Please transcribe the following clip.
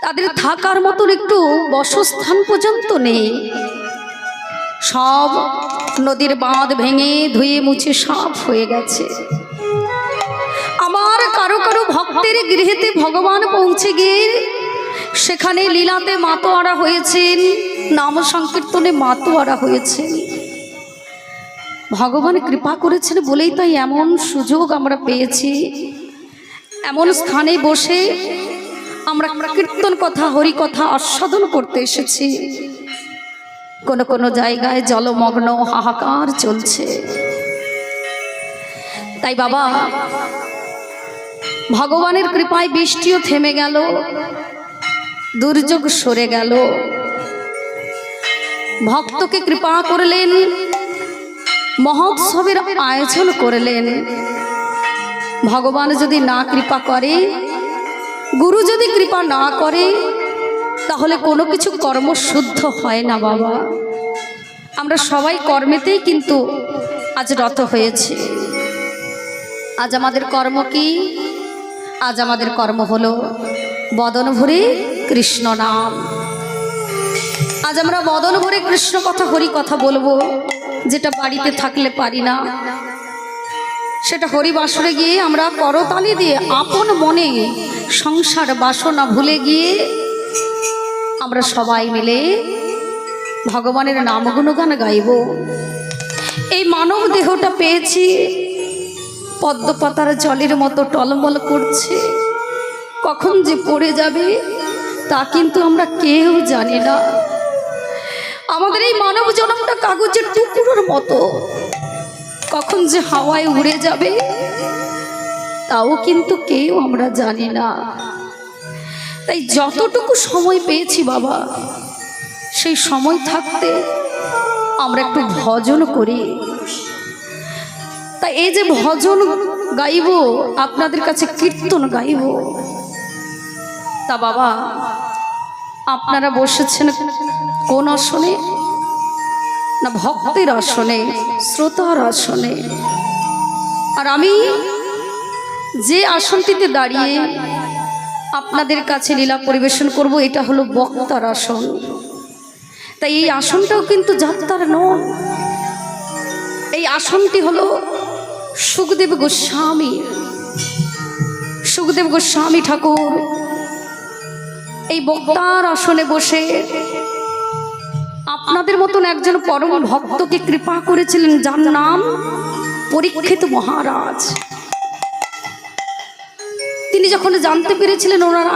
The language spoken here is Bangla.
তাদের থাকার মতন একটু বসস্থান পর্যন্ত নেই। সব নদীর বাঁধ ভেঙে ধুয়ে মুছে সাফ হয়ে গেছে। আমার কারো কারো ভক্তের গৃহেতে ভগবান পৌঁছে গিয়ে সেখানে লীলাতে মাতোয়ারা হয়েছেন, নাম সংকীর্তনে মাতোয়ারা হয়েছেন। ভগবান কৃপা করেছেন বলেই তাই এমন সুযোগ আমরা পেয়েছি। এমন স্থানে বসে আমরা কীর্তন কথা হরি কথা আস্বাদন করতে এসেছি। কোন কোন জায়গায় জলমগ্ন হাহাকার চলছে। তাই বাবা, ভগবানের কৃপায় বৃষ্টিও থেমে গেল, দুর্যোগ সরে গেল। ভক্তকে কৃপা করলেন, মহোৎসবের আয়োজন করলেন। ভগবান যদি না কৃপা করে, গুরু যদি কৃপা না করে, তাহলে কোনো কিছু কর্ম শুদ্ধ হয় না বাবা। আমরা সবাই কর্মেতেই কিন্তু আজ রত হয়েছে। আজ আমাদের কর্ম কি? আজ আমাদের কর্ম হলো বদন ভরে কৃষ্ণ নাম। আজ আমরা বদন ভরে কৃষ্ণ কথা হরি কথা বলবো, যেটা বাড়িতে থাকলে পারি না। সেটা হরিবাসরে গিয়ে আমরা করতালি দিয়ে আপন মনে সংসার বাসনা ভুলে গিয়ে আমরা সবাই মিলে ভগবানের নাম গুণগান গাইব। এই মানব দেহটা পেয়েছি, পদ্মপাতার জলের মতো টলমল করছে। কখন যে পড়ে যাবে তা কিন্তু আমরা কেউ জানি না। আমাদের এই মানব জন্মটা কাগজের টুকরোর মতো, কখন যে হাওয়ায় উড়ে যাবে তাও কিন্তু কেউ আমরা জানি না। তাই যতটুকু সময় পেয়েছি বাবা, সেই সময় থাকতে আমরা একটু ভজন করি। তাই এই যে ভজন গাইব, আপনাদের কাছে কীর্তন গাইব, তা বাবা আপনারা বসেছেন কোন আসনে? না ভক্তের আসনে, শ্রোতার আসনে। আর আমি যে আসনটিতে দাঁড়িয়ে আপনাদের কাছে লীলা পরিবেশন করব, এটা হলো বক্তার আসন। তাই এই আসনটাও কিন্তু যাত্রার নন। এই আসনটি হলো সুখদেব গোস্বামী। সুখদেব গোস্বামী ঠাকুর এই বক্তার আসনে বসে আপনাদের মতন একজন পরম ভক্তকে কৃপা করেছিলেন, যার নাম পরীক্ষিত মহারাজ। তিনি যখন জানতে পেরেছিলেন ওনার